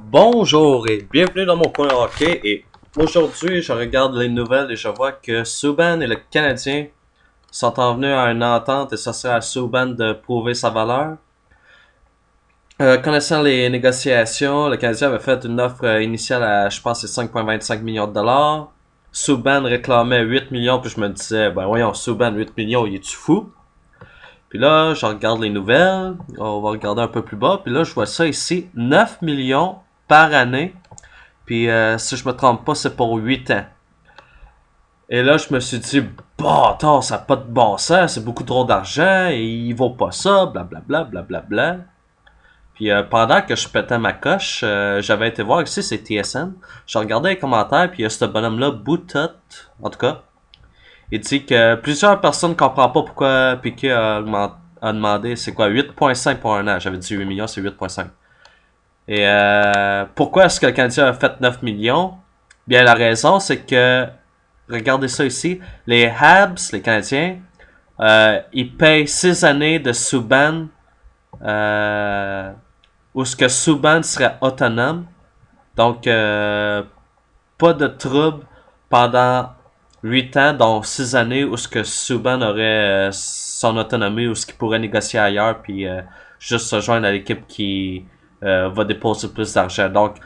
Bonjour et bienvenue dans mon coin hockey et aujourd'hui je regarde les nouvelles et je vois que Subban et le Canadien sont en venus à une entente et ça serait à Subban de prouver sa valeur. Connaissant les négociations, le Canadien avait fait une offre initiale à je pense c'est 5,25 millions de dollars. Subban réclamait 8 millions puis je me disais ben voyons Subban 8 millions il est-tu fou? Puis là je regarde les nouvelles, on va regarder un peu plus bas puis là je vois ça ici 9 millions par année. Puis si je me trompe pas, c'est pour 8 ans. Et là, je me suis dit, bâtard, ça n'a pas de bon sens, c'est beaucoup trop d'argent, et il vaut pas ça, blablabla, blablabla. Puis pendant que je pétais ma coche, j'avais été voir ici, c'est TSN. Je regardais les commentaires, puis il y a ce bonhomme-là, Boutot, en tout cas. Il dit que plusieurs personnes ne comprennent pas pourquoi Piquet a demandé, c'est quoi, 8,5 pour un an. J'avais dit 8 millions, c'est 8,5. Et pourquoi est-ce que le Canadien a fait 9 millions? Bien, la raison, c'est que, regardez ça ici, les Habs, les Canadiens, ils payent 6 années de Subban, où ce que Subban serait autonome. Donc, pas de trouble pendant 8 ans, dont 6 années, où ce que Subban aurait son autonomie, où ce qu'il pourrait négocier ailleurs, puis juste se joindre à l'équipe qui va déposer plus d'argent. Donc,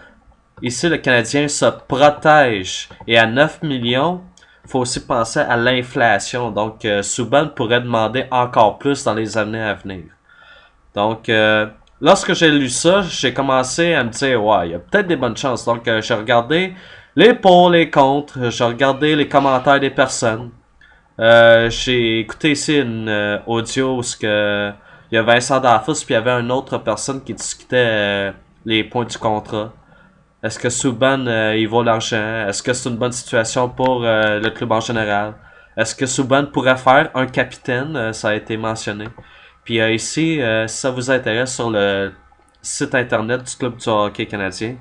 ici, le Canadien se protège. Et à 9 millions, il faut aussi penser à l'inflation. Donc, Subban pourrait demander encore plus dans les années à venir. Donc, lorsque j'ai lu ça, j'ai commencé à me dire, ouais, il y a peut-être des bonnes chances. Donc, j'ai regardé les pour, les contre. J'ai regardé les commentaires des personnes. J'ai écouté ici une audio où il y a Vincent D'Anfos puis il y avait une autre personne qui discutait les points du contrat. Est-ce que Subban il vaut l'argent? Est-ce que c'est une bonne situation pour le club en général? Est-ce que Subban pourrait faire un capitaine? Ça a été mentionné. Puis ici, si ça vous intéresse sur le site internet du club du hockey canadien,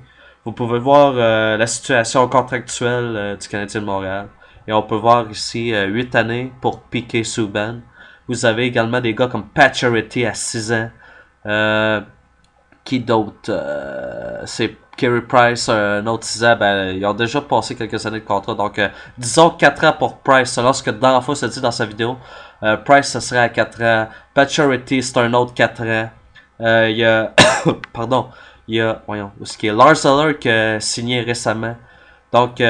vous pouvez voir la situation contractuelle du Canadien de Montréal. Et on peut voir ici 8 années pour Piquet Subban. Vous avez également des gars comme Pacioretty à 6 ans. Qui d'autre? C'est Carey Price, un autre 6 ans. Ben, ils ont déjà passé quelques années de contrat. Donc, disons 4 ans pour Price. Selon ce que Danfos se dit dans sa vidéo. Price, ce serait à 4 ans. Pacioretty, c'est un autre 4 ans. Il y a... Pardon. Il y a... Voyons. Où est-ce qu'il y a? Lars Eller qui a signé récemment. Donc,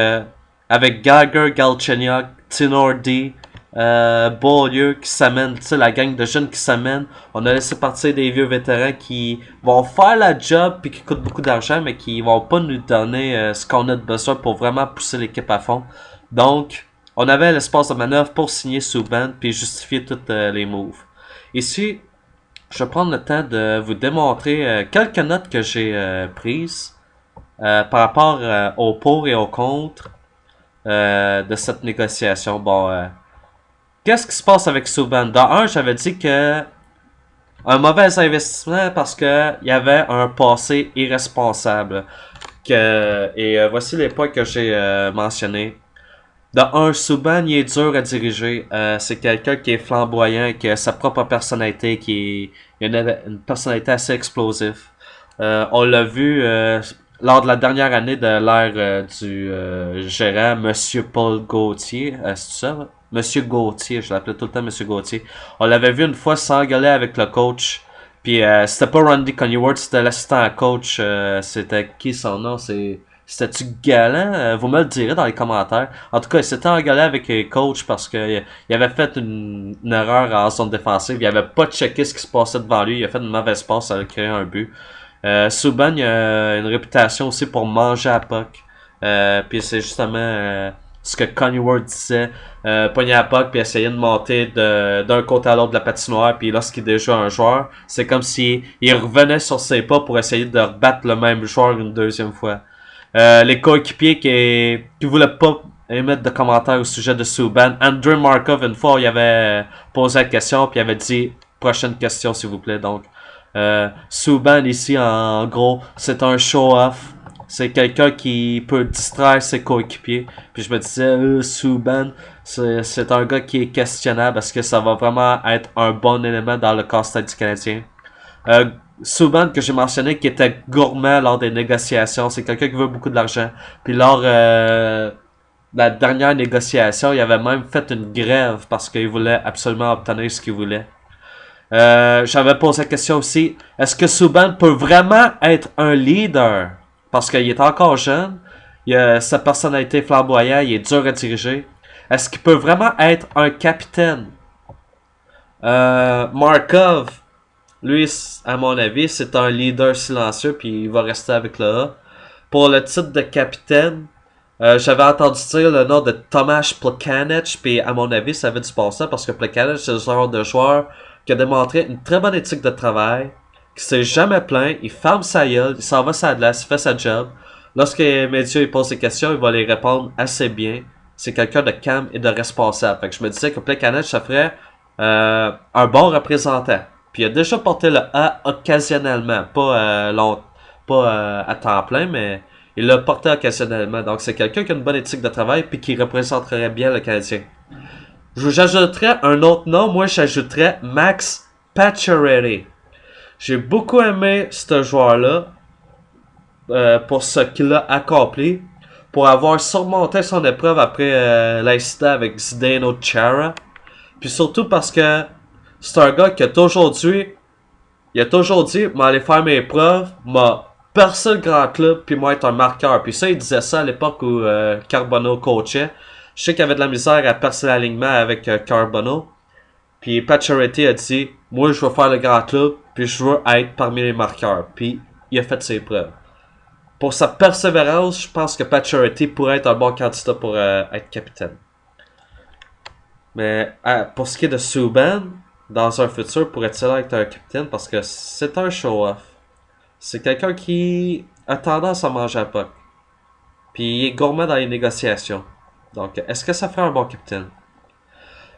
avec Gallagher, Galchenyuk, Tinordi, Beaulieu qui s'amène, tu sais, la gang de jeunes qui s'amènent. On a laissé partir des vieux vétérans qui vont faire la job puis qui coûtent beaucoup d'argent, mais qui vont pas nous donner ce qu'on a de besoin pour vraiment pousser l'équipe à fond. Donc, on avait l'espace de manœuvre pour signer Subban puis justifier toutes les moves. Ici, je vais prendre le temps de vous démontrer quelques notes que j'ai prises par rapport au pour et au contre de cette négociation. Bon, qu'est-ce qui se passe avec Subban? Dans un, j'avais dit que un mauvais investissement parce que il y avait un passé irresponsable. Et voici les points que j'ai mentionnés. De un, Subban, il est dur à diriger. C'est quelqu'un qui est flamboyant, qui a sa propre personnalité, il a une personnalité assez explosive. On l'a vu lors de la dernière année de l'ère du gérant, Monsieur Paul Gauthier. C'est ça? Monsieur Gauthier, je l'appelais tout le temps Monsieur Gauthier. On l'avait vu une fois s'engueuler avec le coach. Puis c'était pas Randy Coneyworth, c'était l'assistant à coach. C'était qui son nom? C'était-tu Galant? Vous me le direz dans les commentaires. En tout cas, il s'était engueulé avec le coach parce que il avait fait une erreur en zone défensive. Il avait pas checké ce qui se passait devant lui. Il a fait une mauvaise passe, ça a créé un but. Subban, il a une réputation aussi pour manger à puck. Puis c'est justement ce que Coneyworth disait. Pogner à puck puis essayer de monter d'un côté à l'autre de la patinoire. Puis lorsqu'il est déjà un joueur, c'est comme si il revenait sur ses pas pour essayer de rebattre le même joueur une deuxième fois. Les coéquipiers qui voulaient pas émettre de commentaires au sujet de Subban. Andrei Markov, une fois, il avait posé la question, puis il avait dit prochaine question, s'il vous plaît. Donc, Subban, ici, en gros, c'est un show-off. C'est quelqu'un qui peut distraire ses coéquipiers. Puis je me disais, Subban, c'est un gars qui est questionnable parce que ça va vraiment être un bon élément dans le casse-tête du Canadien. Subban que j'ai mentionné qui était gourmand lors des négociations, c'est quelqu'un qui veut beaucoup de l'argent. Puis lors la dernière négociation, il avait même fait une grève parce qu'il voulait absolument obtenir ce qu'il voulait. J'avais posé la question aussi, est-ce que Subban peut vraiment être un leader? Parce qu'il est encore jeune, il a sa personnalité flamboyante, il est dur à diriger. Est-ce qu'il peut vraiment être un capitaine? Markov, lui, à mon avis, c'est un leader silencieux, puis il va rester avec le A. Pour le titre de capitaine, j'avais entendu dire le nom de Tomáš Plekanec, puis à mon avis, ça avait du passé parce que Plekanec, c'est le genre de joueur qui a démontré une très bonne éthique de travail, qui s'est jamais plaint, il ferme sa gueule, il s'en va sa glace, il fait sa job. Lorsque les médias ils posent des questions, il va les répondre assez bien. C'est quelqu'un de calme et de responsable. Fait que je me disais que Plekanec, ça ferait un bon représentant. Puis il a déjà porté le A occasionnellement, pas à temps plein, mais il l'a porté occasionnellement. Donc c'est quelqu'un qui a une bonne éthique de travail puis qui représenterait bien le Canadien. J'ajouterais un autre nom, moi j'ajouterais Max Pacioretty. J'ai beaucoup aimé ce joueur-là pour ce qu'il a accompli, pour avoir surmonté son épreuve après l'incident avec Zdeno Chara. Puis surtout parce que c'est un gars qui a toujours dit, m'aller faire mes preuves, m'a percé le grand club, puis moi être un marqueur. Puis ça, il disait ça à l'époque où Carbonneau coachait. Je sais qu'il y avait de la misère à percer l'alignement avec Carbonneau. Puis Pacioretty a dit, moi je veux faire le grand club, puis je veux être parmi les marqueurs. Puis il a fait ses preuves. Pour sa persévérance, je pense que Pacioretty pourrait être un bon candidat pour être capitaine. Mais pour ce qui est de Subban, dans un futur, pourrait-il être un capitaine? Parce que c'est un show-off. C'est quelqu'un qui a tendance à manger à puck. Puis il est gourmand dans les négociations. Donc, est-ce que ça ferait un bon capitaine?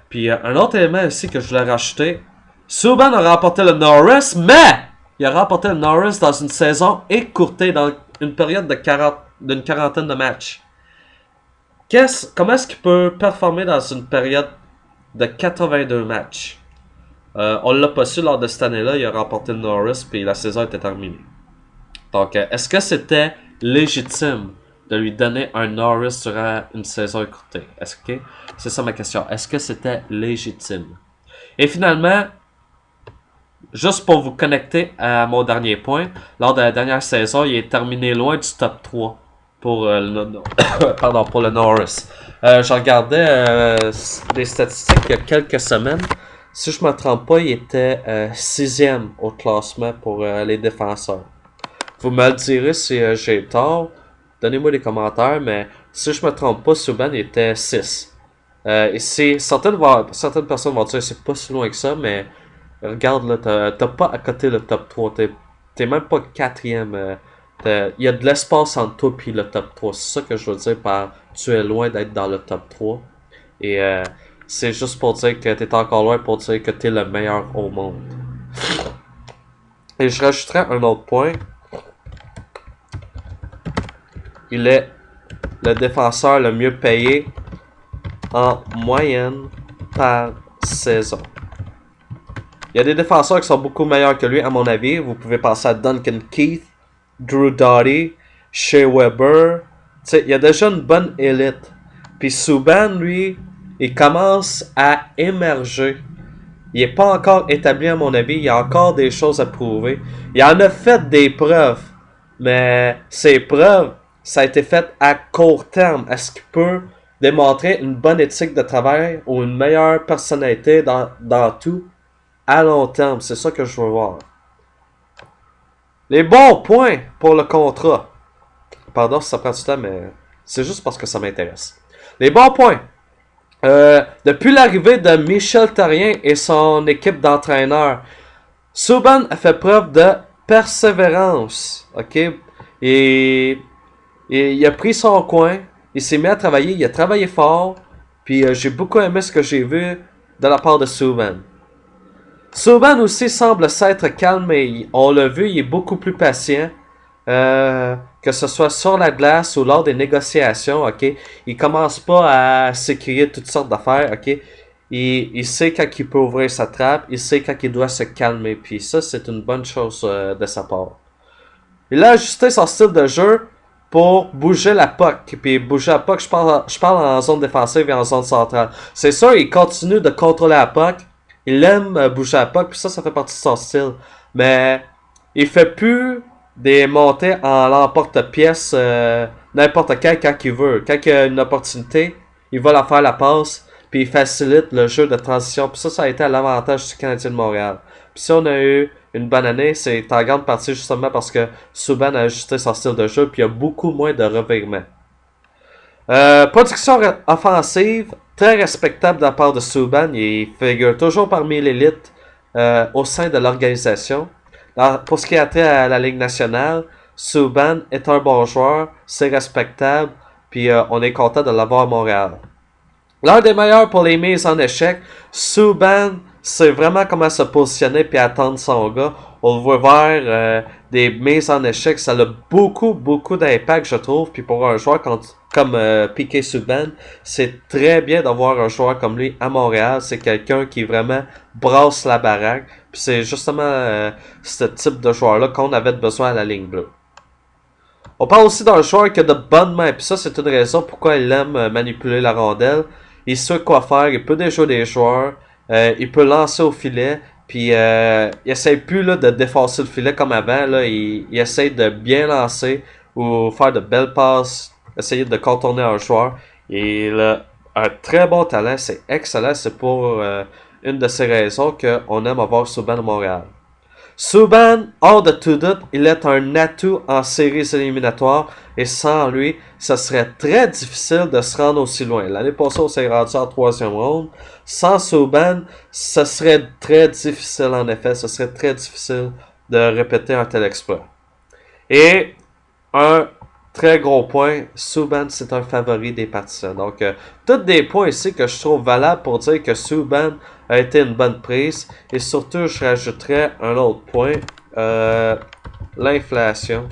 Puis un autre élément aussi que je voulais rajouter. Subban a remporté le Norris, mais il a remporté le Norris dans une saison écourtée, dans une période d'une quarantaine de matchs. Comment est-ce qu'il peut performer dans une période de 82 matchs? On l'a pas su lors de cette année-là, il a remporté le Norris, puis la saison était terminée. Donc, est-ce que c'était légitime de lui donner un Norris durant une saison écourtée? C'est ça ma question. Est-ce que c'était légitime? Et finalement, juste pour vous connecter à mon dernier point, lors de la dernière saison, il est terminé loin du top 3 pour pour le Norris. Je regardais des statistiques il y a quelques semaines. Si je me trompe pas, il était 6e au classement pour les défenseurs. Vous me le direz si j'ai tort. Donnez-moi des commentaires, mais si je me trompe pas, Subban était 6. Certaines personnes vont dire que c'est pas si loin que ça, mais regarde là, t'as pas à côté le top 3. T'es même pas 4e. Il y a de l'espace entre toi et le top 3. C'est ça que je veux dire par tu es loin d'être dans le top 3. Et c'est juste pour dire que t'es encore loin pour dire que t'es le meilleur au monde. Et je rajouterais un autre point. Il est le défenseur le mieux payé en moyenne par saison. Il y a des défenseurs qui sont beaucoup meilleurs que lui, à mon avis. Vous pouvez penser à Duncan Keith, Drew Doughty, Shea Weber. Il y a déjà une bonne élite. Puis Subban, lui, il commence à émerger. Il n'est pas encore établi, à mon avis. Il y a encore des choses à prouver. Il en a fait des preuves. Mais ces preuves, ça a été fait à court terme. Est-ce qu'il peut démontrer une bonne éthique de travail ou une meilleure personnalité dans tout à long terme? C'est ça que je veux voir. Les bons points pour le contrat. Pardon si ça prend du temps, mais c'est juste parce que ça m'intéresse. Les bons points. Depuis l'arrivée de Michel Therrien et son équipe d'entraîneurs, Subban a fait preuve de persévérance. Ok? Et il a pris son coin. Il s'est mis à travailler. Il a travaillé fort. Puis j'ai beaucoup aimé ce que j'ai vu de la part de Subban. Subban aussi semble s'être calmé. On l'a vu, il est beaucoup plus patient. Que ce soit sur la glace ou lors des négociations, ok? Il commence pas à s'écrire toutes sortes d'affaires, ok? il sait quand il peut ouvrir sa trappe, il sait quand il doit se calmer. Puis ça, c'est une bonne chose de sa part. Il a ajusté son style de jeu pour bouger la puck. Puis bouger la puck, je parle en zone défensive et en zone centrale. C'est sûr, il continue de contrôler la puck. Il aime bouger la puck, puis ça fait partie de son style. Mais il fait plus des montées en l'emporte-pièce n'importe quand il veut. Quand il a une opportunité, il va la faire la passe, puis il facilite le jeu de transition. Puis ça a été à l'avantage du Canadien de Montréal. Puis si on a eu une bonne année, c'est en grande partie justement parce que Subban a ajusté son style de jeu, puis il y a beaucoup moins de revirements. Production offensive, très respectable de la part de Subban. Il figure toujours parmi l'élite au sein de l'organisation. Pour ce qui a trait à la Ligue nationale, Subban est un bon joueur, c'est respectable, puis on est content de l'avoir à Montréal. L'un des meilleurs pour les mises en échec, Subban sait vraiment comment se positionner puis attendre son gars. On le voit vers des mises en échec, ça a beaucoup d'impact, je trouve. Puis pour un joueur comme Piquet Subban, c'est très bien d'avoir un joueur comme lui à Montréal. C'est quelqu'un qui vraiment brasse la baraque. Puis c'est justement ce type de joueur-là qu'on avait besoin à la ligne bleue. On parle aussi d'un joueur qui a de bonnes mains. Puis ça, c'est une raison pourquoi il aime manipuler la rondelle. Il sait quoi faire, il peut déjouer des joueurs, il peut lancer au filet, puis il essaie plus là, de défoncer le filet comme avant. Là, il essaie de bien lancer ou faire de belles passes, essayer de contourner un joueur. Il a un très bon talent, c'est excellent, c'est pour une de ces raisons qu'on aime avoir Subban à Montréal. Subban, hors de tout doute, il est un atout en séries éliminatoires et sans lui, ce serait très difficile de se rendre aussi loin. L'année passée, on s'est rendu en troisième ronde. Sans Subban, ce serait très difficile en effet, ce serait très difficile de répéter un tel exploit. Et un très gros point, Subban c'est un favori des partisans. Donc, tous des points ici que je trouve valables pour dire que Subban a été une bonne prise. Et surtout, je rajouterais un autre point, l'inflation.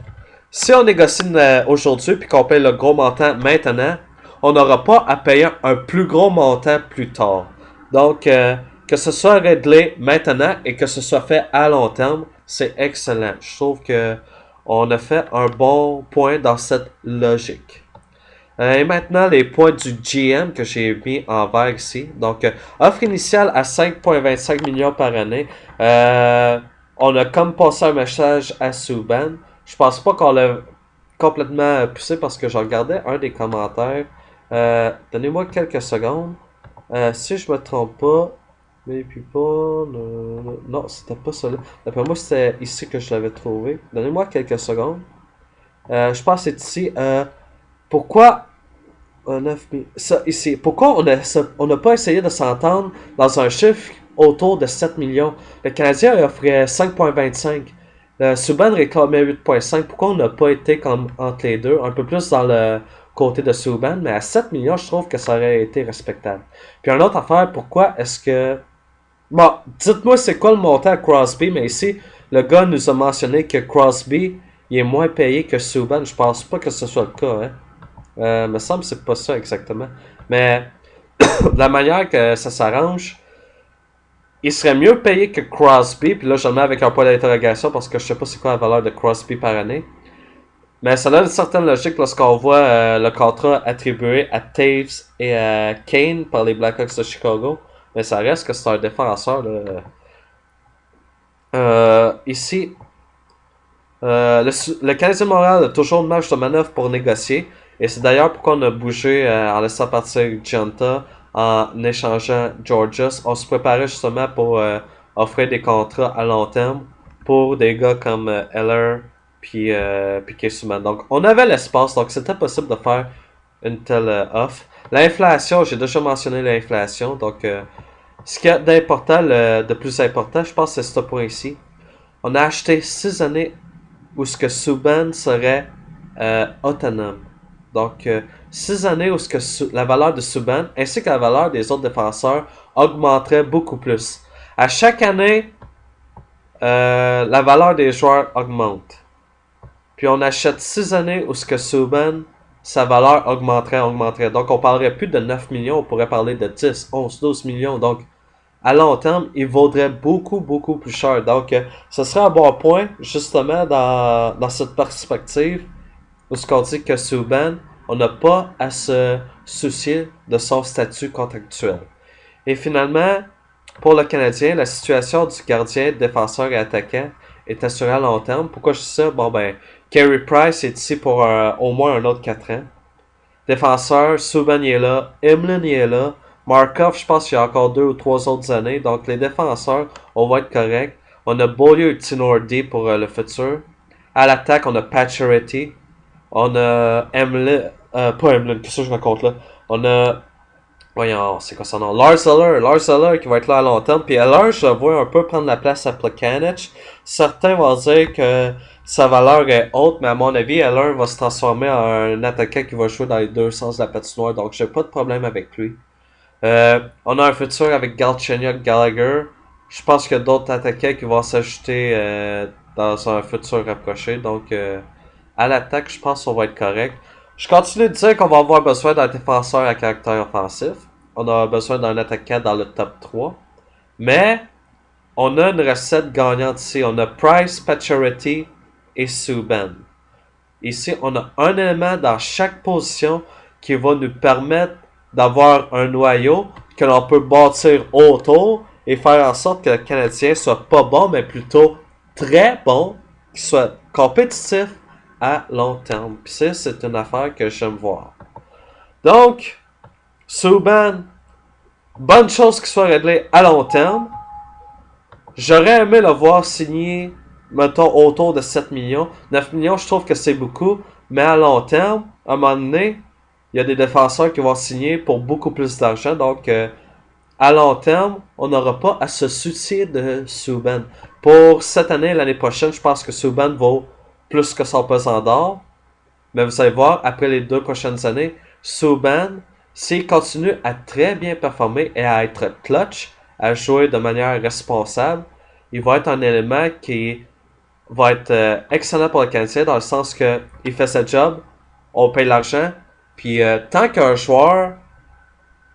Si on négocie aujourd'hui puis qu'on paye le gros montant maintenant, on n'aura pas à payer un plus gros montant plus tard. Donc, que ce soit réglé maintenant et que ce soit fait à long terme, c'est excellent. Je trouve que on a fait un bon point dans cette logique. Et maintenant, les points du GM que j'ai mis en vert ici. Donc, offre initiale à 5,25 millions par année. On a comme passé un message à Subban. Je pense pas qu'on l'a complètement poussé parce que je regardais un des commentaires. Donnez-moi quelques secondes. Si je me trompe pas, mais puis pas. Non, c'était pas ça là. D'après moi, c'était ici que je l'avais trouvé. Donnez-moi quelques secondes. Je pense que c'est ici. Pourquoi 9 000. Ça, ici. Pourquoi on n'a pas essayé de s'entendre dans un chiffre autour de 7 millions? Le Canadien offrait 5,25. Subban réclamait 8,5. Pourquoi on n'a pas été comme entre les deux? Un peu plus dans le côté de Subban, mais à 7 millions, je trouve que ça aurait été respectable. Puis une autre affaire, pourquoi est-ce que... Bon, dites-moi c'est quoi le montant à Crosby, mais ici, le gars nous a mentionné que Crosby, il est moins payé que Subban. Je pense pas que ce soit le cas, hein. Me semble que c'est pas ça exactement. Mais de la manière que ça s'arrange, il serait mieux payé que Crosby. Puis là, je le mets avec un point d'interrogation parce que je sais pas c'est quoi la valeur de Crosby par année. Mais ça a une certaine logique lorsqu'on voit le contrat attribué à Taves et à Kane par les Blackhawks de Chicago. Mais ça reste que c'est un défenseur. Ici, le Canadien de Montréal a toujours une marge de manœuvre pour négocier. Et c'est d'ailleurs pourquoi on a bougé en laissant partir Gianta, en échangeant Georgios. On se préparait justement pour offrir des contrats à long terme pour des gars comme Eller puis Piquet Subban. Donc on avait l'espace, donc c'était possible de faire une telle offre. L'inflation, j'ai déjà mentionné l'inflation. Donc ce qu'il y a d'important, de plus important, je pense que c'est ce point ici. On a acheté 6 années où ce que Subban serait autonome. Donc, 6 années où ce que la valeur de Subban ainsi que la valeur des autres défenseurs augmenterait beaucoup plus. À chaque année, la valeur des joueurs augmente. Puis on achète 6 années où ce que Subban sa valeur augmenterait. Donc, on parlerait plus de 9 millions, on pourrait parler de 10, 11, 12 millions. Donc, à long terme, il vaudrait beaucoup plus cher. Donc, ce serait un bon point, justement, dans cette perspective, où ce qu'on dit que Subban, on n'a pas à se soucier de son statut contractuel. Et finalement, pour le Canadien, la situation du gardien, défenseur et attaquant est assurée à long terme. Pourquoi je dis ça? Bon ben, Carey Price est ici pour au moins un autre 4 ans. Défenseur, Subban est là, Emlyn est là, Markov, je pense qu'il y a encore 2 ou 3 autres années. Donc les défenseurs, on va être correct. On a Beaulieu et Tinordi pour le futur. À l'attaque, on a Pacioretty. On a Emlyn, pas Emlyn, qu'est-ce que je raconte là? On a voyons, c'est quoi son nom? Lars Eller qui va être là à long terme. Puis Eller, je le vois un peu prendre la place à Plekanec. Certains vont dire que sa valeur est haute, mais à mon avis, Eller va se transformer en un attaquant qui va jouer dans les deux sens de la patinoire. Donc, j'ai pas de problème avec lui. On a un futur avec Galchenyuk Gallagher. Je pense qu'il y a d'autres attaquants qui vont s'ajouter dans un futur rapproché. Donc, à l'attaque, je pense qu'on va être correct. Je continue de dire qu'on va avoir besoin d'un défenseur à caractère offensif. On a besoin d'un attaquant dans le top 3. Mais on a une recette gagnante ici. On a Price, Pacioretty et Subban. Ici, on a un élément dans chaque position qui va nous permettre d'avoir un noyau que l'on peut bâtir autour et faire en sorte que le Canadien soit pas bon, mais plutôt très bon, qu'il soit compétitif à long terme. Puis ça, c'est une affaire que j'aime voir. Donc, Subban, bonne chose qu'il soit réglé à long terme. J'aurais aimé le voir signer, mettons, autour de 7 millions. 9 millions, je trouve que c'est beaucoup. Mais à long terme, à un moment donné, il y a des défenseurs qui vont signer pour beaucoup plus d'argent. Donc, à long terme, on n'aura pas à se soucier de Subban. Pour cette année et l'année prochaine, je pense que Subban vaut plus que son pesant d'or. Mais vous allez voir, après les 2 prochaines années, Subban, s'il continue à très bien performer et à être clutch, à jouer de manière responsable, il va être un élément qui va être excellent pour le Canadien dans le sens que il fait sa job, on paye l'argent, puis tant qu'un joueur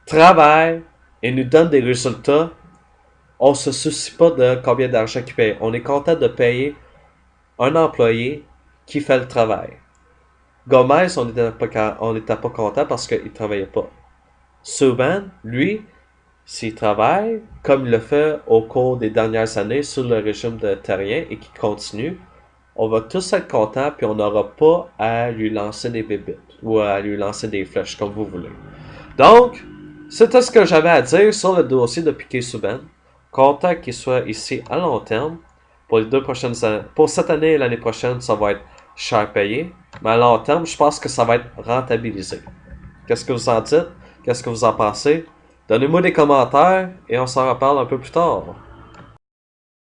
travaille et nous donne des résultats, on se soucie pas de combien d'argent il paye. On est content de payer un employé qui fait le travail. Gomez, on n'était pas content parce qu'il travaillait pas. Subban, lui, s'il travaille, comme il le fait au cours des dernières années sur le régime de terrien et qu'il continue, on va tous être contents puis on n'aura pas à lui lancer des bébites ou à lui lancer des flèches comme vous voulez. Donc, c'était ce que j'avais à dire sur le dossier de Piquet Subban. Content qu'il soit ici à long terme. Pour les 2 prochaines années, pour cette année et l'année prochaine, ça va être cher payé. Mais à long terme, je pense que ça va être rentabilisé. Qu'est-ce que vous en dites? Qu'est-ce que vous en pensez? Donnez-moi des commentaires et on s'en reparle un peu plus tard.